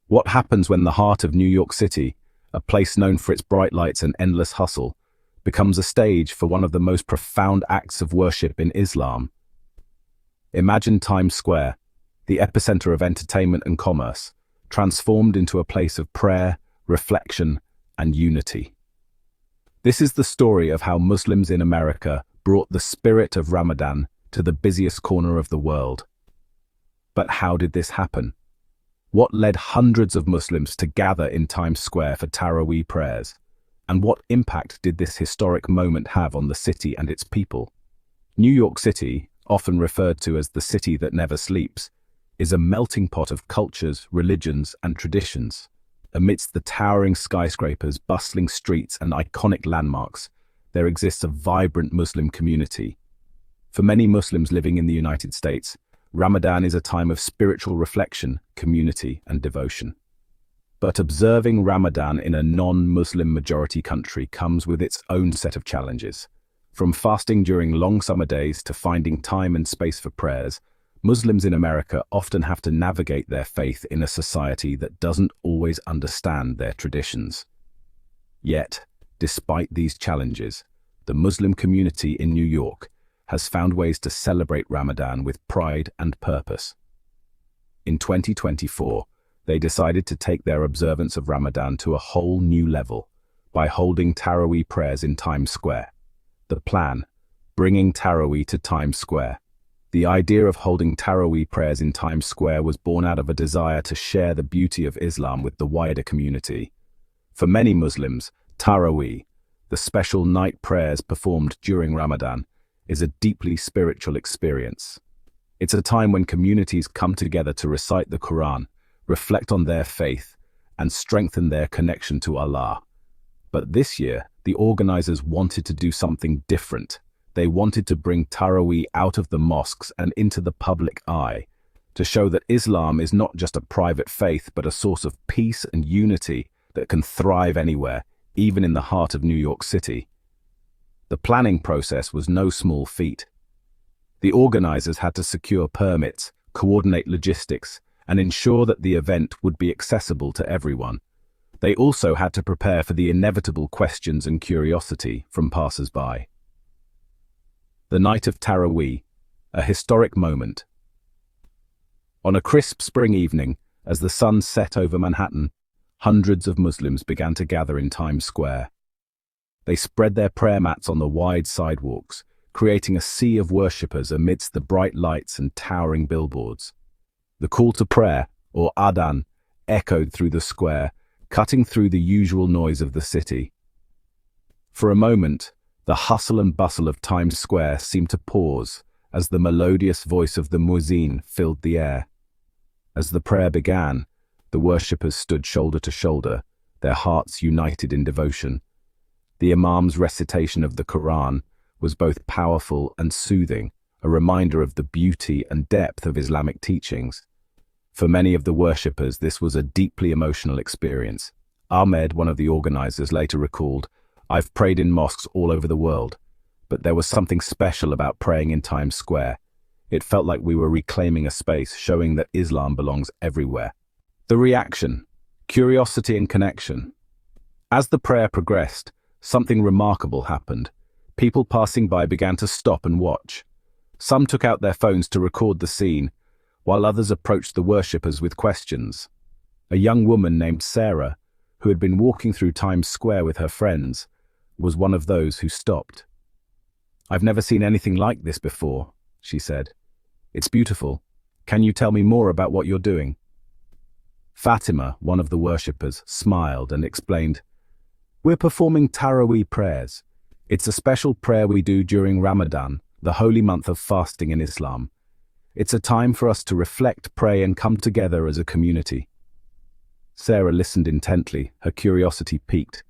What happens when the heart of New York City, a place known for its bright lights and endless hustle, becomes a stage for one of the most profound acts of worship in Islam? Imagine Times Square, the epicenter of entertainment and commerce, transformed into a place of prayer, reflection, and unity. This is the story of how Muslims in America brought the spirit of Ramadan to the busiest corner of the world. But how did this happen? What led hundreds of Muslims to gather in Times Square for Tarawih prayers? And what impact did this historic moment have on the city and its people? New York City, often referred to as the city that never sleeps, is a melting pot of cultures, religions, and traditions. Amidst the towering skyscrapers, bustling streets, and iconic landmarks, there exists a vibrant Muslim community. For many Muslims living in the United States, Ramadan is a time of spiritual reflection, community, and devotion. But observing Ramadan in a non-Muslim majority country comes with its own set of challenges. From fasting during long summer days to finding time and space for prayers, Muslims in America often have to navigate their faith in a society that doesn't always understand their traditions. Yet, despite these challenges, the Muslim community in New York has found ways to celebrate Ramadan with pride and purpose. In 2024, they decided to take their observance of Ramadan to a whole new level by holding Tarawih prayers in Times Square. The plan: bringing Tarawih to Times Square. The idea of holding Tarawih prayers in Times Square was born out of a desire to share the beauty of Islam with the wider community. For many Muslims, Tarawih, the special night prayers performed during Ramadan, is a deeply spiritual experience. It's a time when communities come together to recite the Quran, reflect on their faith, and strengthen their connection to Allah. But this year, the organizers wanted to do something different. They wanted to bring Tarawih out of the mosques and into the public eye, to show that Islam is not just a private faith but a source of peace and unity that can thrive anywhere, even in the heart of New York City. The planning process was no small feat. The organizers had to secure permits, coordinate logistics, and ensure that the event would be accessible to everyone. They also had to prepare for the inevitable questions and curiosity from passers-by. The night of Tarawih, a historic moment. On a crisp spring evening, as the sun set over Manhattan, hundreds of Muslims began to gather in Times Square. They spread their prayer mats on the wide sidewalks, creating a sea of worshippers amidst the bright lights and towering billboards. The call to prayer, or adhan, echoed through the square, cutting through the usual noise of the city. For a moment, the hustle and bustle of Times Square seemed to pause as the melodious voice of the muezzin filled the air. As the prayer began, the worshippers stood shoulder to shoulder, their hearts united in devotion. The Imam's recitation of the Quran was both powerful and soothing, a reminder of the beauty and depth of Islamic teachings. For many of the worshippers, this was a deeply emotional experience. Ahmed, one of the organizers, later recalled, "I've prayed in mosques all over the world, but there was something special about praying in Times Square. It felt like we were reclaiming a space, showing that Islam belongs everywhere." The reaction: curiosity and connection. As the prayer progressed, something remarkable happened. People passing by began to stop and watch. Some took out their phones to record the scene, while others approached the worshippers with questions. A young woman named Sarah, who had been walking through Times Square with her friends, was one of those who stopped. "I've never seen anything like this before," she said. "It's beautiful. Can you tell me more about what you're doing?" Fatima, one of the worshippers, smiled and explained, "We're performing Tarawih prayers. It's a special prayer we do during Ramadan, the holy month of fasting in Islam. It's a time for us to reflect, pray, and come together as a community." Sarah listened intently, her curiosity piqued.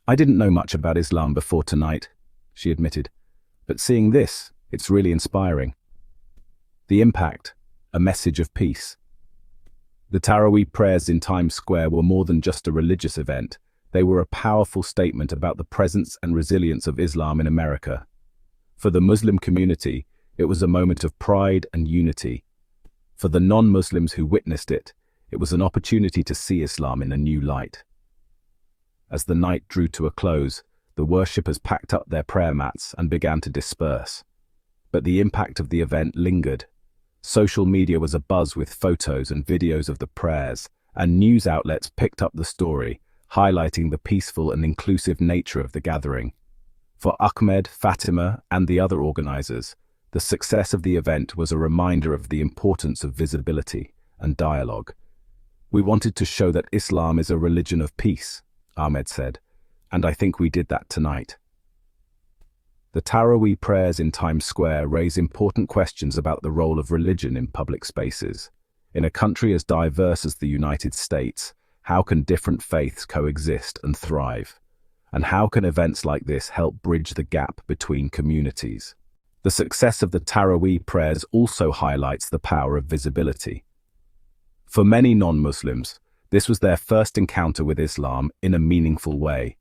"I didn't know much about Islam before tonight," she admitted, "but seeing this, it's really inspiring." The impact: a message of peace. The Tarawih prayers in Times Square were more than just a religious event. They were a powerful statement about the presence and resilience of Islam in America. For the Muslim community, it was a moment of pride and unity. For the non-Muslims who witnessed it, It was an opportunity to see Islam in a new light. As the night drew to a close, the worshippers packed up their prayer mats and began to disperse. But the impact of the event lingered. Social media was abuzz with photos and videos of the prayers, and news outlets picked up the story, highlighting the peaceful and inclusive nature of the gathering. For Ahmed, Fatima, and the other organizers, the success of the event was a reminder of the importance of visibility and dialogue. "We wanted to show that Islam is a religion of peace," Ahmed said, "and I think we did that tonight." The Tarawih prayers in Times Square raise important questions about the role of religion in public spaces. In a country as diverse as the United States, how can different faiths coexist and thrive? And how can events like this help bridge the gap between communities? The success of the Tarawih prayers also highlights the power of visibility. For many non-Muslims, this was their first encounter with Islam in a meaningful way.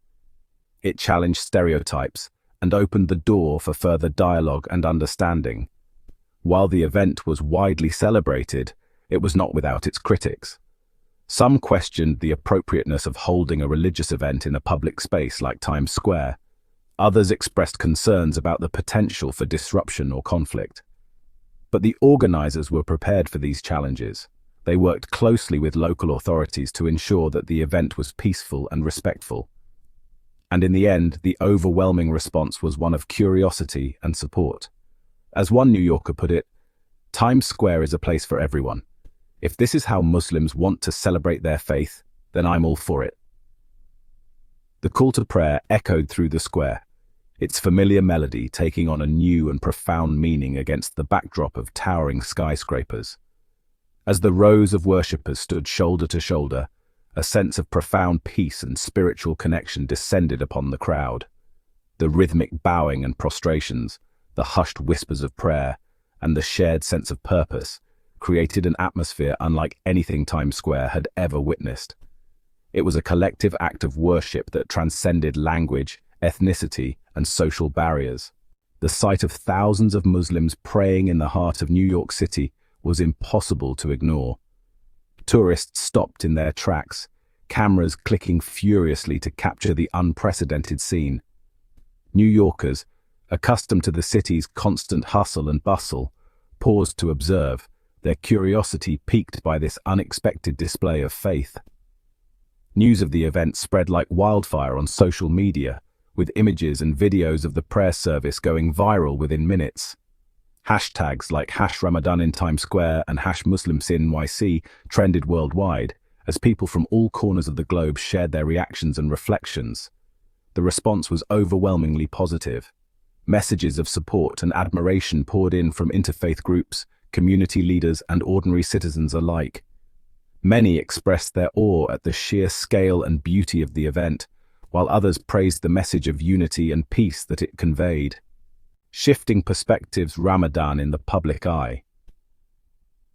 It challenged stereotypes and opened the door for further dialogue and understanding. While the event was widely celebrated, it was not without its critics. Some questioned the appropriateness of holding a religious event in a public space like Times Square. Others expressed concerns about the potential for disruption or conflict. But the organizers were prepared for these challenges. They worked closely with local authorities to ensure that the event was peaceful and respectful. And in the end, the overwhelming response was one of curiosity and support. As one New Yorker put it, "Times Square is a place for everyone. If this is how Muslims want to celebrate their faith, then I'm all for it." The call to prayer echoed through the square, its familiar melody taking on a new and profound meaning against the backdrop of towering skyscrapers. As the rows of worshippers stood shoulder to shoulder, a sense of profound peace and spiritual connection descended upon the crowd. The rhythmic bowing and prostrations, the hushed whispers of prayer, and the shared sense of purpose created an atmosphere unlike anything Times Square had ever witnessed. It was a collective act of worship that transcended language, ethnicity, and social barriers. The sight of thousands of Muslims praying in the heart of New York City was impossible to ignore. Tourists stopped in their tracks, cameras clicking furiously to capture the unprecedented scene. New Yorkers, accustomed to the city's constant hustle and bustle, paused to observe, their curiosity piqued by this unexpected display of faith. News of the event spread like wildfire on social media, with images and videos of the prayer service going viral within minutes. Hashtags like #Ramadan in Times Square and #MuslimsNYC trended worldwide, as people from all corners of the globe shared their reactions and reflections. The response was overwhelmingly positive. Messages of support and admiration poured in from interfaith groups, community leaders, and ordinary citizens alike. Many expressed their awe at the sheer scale and beauty of the event, while others praised the message of unity and peace that it conveyed. Shifting perspectives, Ramadan in the public eye.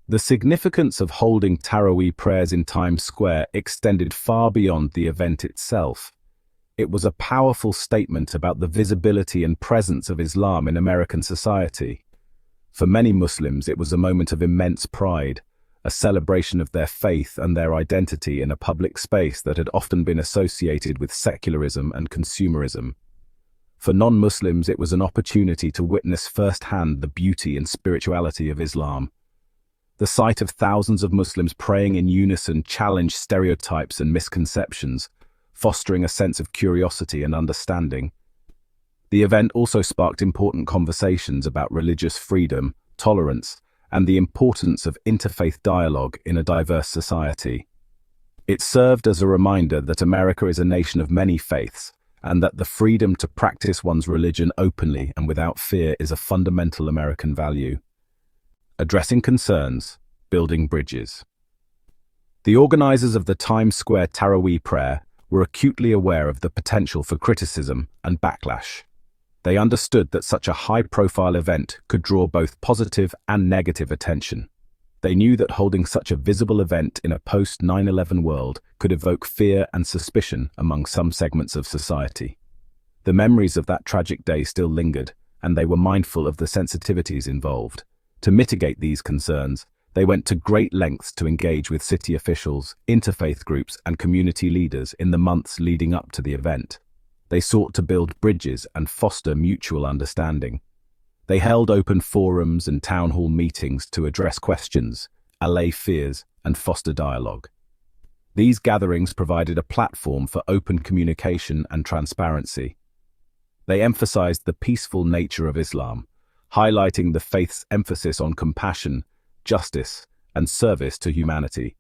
The significance of holding Tarawih prayers in Times Square extended far beyond the event itself. It was a powerful statement about the visibility and presence of Islam in American society. For many Muslims, it was a moment of immense pride, a celebration of their faith and their identity in a public space that had often been associated with secularism and consumerism. For non-Muslims, it was an opportunity to witness firsthand the beauty and spirituality of Islam. The sight of thousands of Muslims praying in unison challenged stereotypes and misconceptions, fostering a sense of curiosity and understanding. The event also sparked important conversations about religious freedom, tolerance, and the importance of interfaith dialogue in a diverse society. It served as a reminder that America is a nation of many faiths, and that the freedom to practice one's religion openly and without fear is a fundamental American value. Addressing concerns, building bridges. The organizers of the Times Square Tarawih prayer were acutely aware of the potential for criticism and backlash. They understood that such a high-profile event could draw both positive and negative attention. They knew that holding such a visible event in a post-9/11 world could evoke fear and suspicion among some segments of society. The memories of that tragic day still lingered, and they were mindful of the sensitivities involved. To mitigate these concerns, They went to great lengths to engage with city officials, interfaith groups, and community leaders in the months leading up to the event. They sought to build bridges and foster mutual understanding. They held open forums and town hall meetings to address questions, allay fears, and foster dialogue. These gatherings provided a platform for open communication and transparency. They emphasized the peaceful nature of Islam, highlighting the faith's emphasis on compassion, justice, and service to humanity.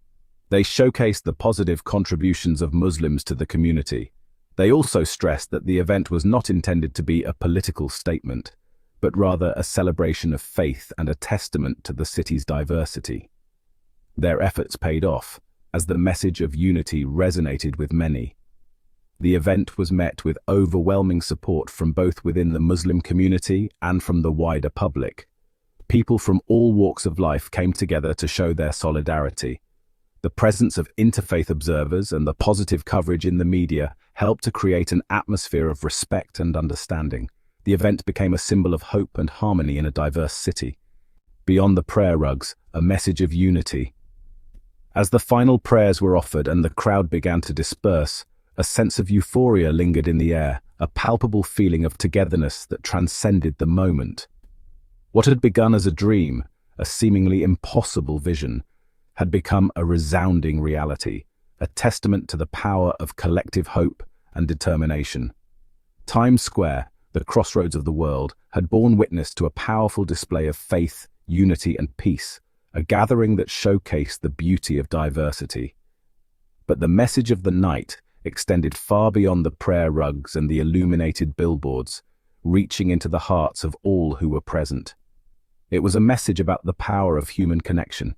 They showcased the positive contributions of Muslims to the community. They also stressed that the event was not intended to be a political statement, but rather a celebration of faith and a testament to the city's diversity. Their efforts paid off, as the message of unity resonated with many. The event was met with overwhelming support from both within the Muslim community and from the wider public. People from all walks of life came together to show their solidarity. The presence of interfaith observers and the positive coverage in the media helped to create an atmosphere of respect and understanding. The event became a symbol of hope and harmony in a diverse city. Beyond the prayer rugs, a message of unity. As the final prayers were offered and the crowd began to disperse, a sense of euphoria lingered in the air, a palpable feeling of togetherness that transcended the moment. What had begun as a dream, a seemingly impossible vision, had become a resounding reality, a testament to the power of collective hope and determination. Times Square, the crossroads of the world, had borne witness to a powerful display of faith, unity, and peace, a gathering that showcased the beauty of diversity. But the message of the night extended far beyond the prayer rugs and the illuminated billboards, reaching into the hearts of all who were present. It was a message about the power of human connection,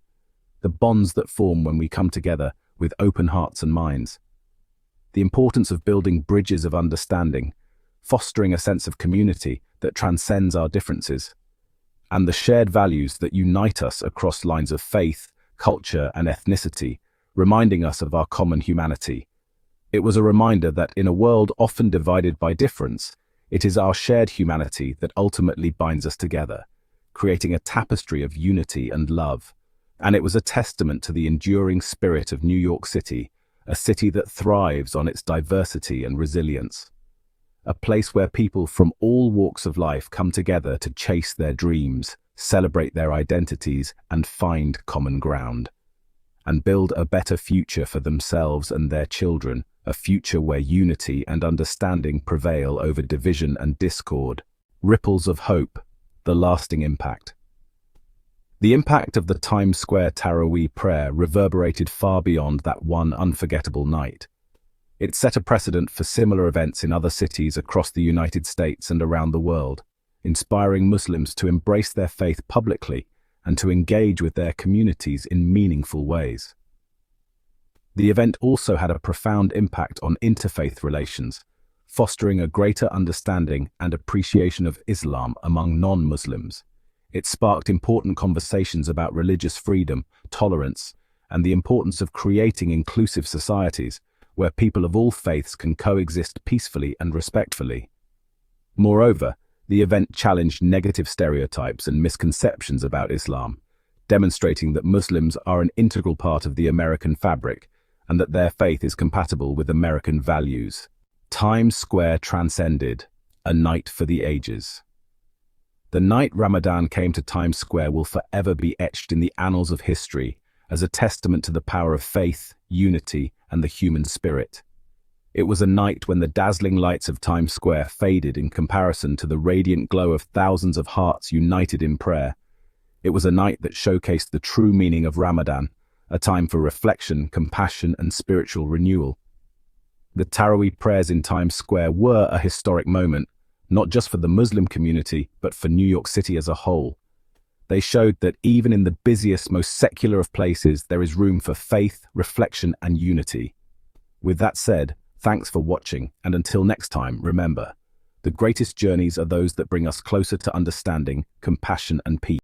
the bonds that form when we come together with open hearts and minds. The importance of building bridges of understanding, fostering a sense of community that transcends our differences, and the shared values that unite us across lines of faith, culture, and ethnicity, reminding us of our common humanity. It was a reminder that in a world often divided by difference, it is our shared humanity that ultimately binds us together, creating a tapestry of unity and love. And it was a testament to the enduring spirit of New York City, a city that thrives on its diversity and resilience. A place where people from all walks of life come together to chase their dreams, celebrate their identities, and find common ground. And build a better future for themselves and their children, a future where unity and understanding prevail over division and discord. Ripples of hope, the lasting impact. The impact of the Times Square Tarawih prayer reverberated far beyond that one unforgettable night. It set a precedent for similar events in other cities across the United States and around the world, inspiring Muslims to embrace their faith publicly and to engage with their communities in meaningful ways. The event also had a profound impact on interfaith relations, fostering a greater understanding and appreciation of Islam among non-Muslims. It sparked important conversations about religious freedom, tolerance, and the importance of creating inclusive societies where people of all faiths can coexist peacefully and respectfully. Moreover, the event challenged negative stereotypes and misconceptions about Islam, demonstrating that Muslims are an integral part of the American fabric and that their faith is compatible with American values. Times Square transcended, a night for the ages. The night Ramadan came to Times Square will forever be etched in the annals of history as a testament to the power of faith, unity, and the human spirit. It was a night when the dazzling lights of Times Square faded in comparison to the radiant glow of thousands of hearts united in prayer. It was a night that showcased the true meaning of Ramadan, a time for reflection, compassion, and spiritual renewal. The Tarawih prayers in Times Square were a historic moment, not just for the Muslim community, but for New York City as a whole. They showed that even in the busiest, most secular of places, there is room for faith, reflection, and unity. With that said, thanks for watching, and until next time, remember, the greatest journeys are those that bring us closer to understanding, compassion, and peace.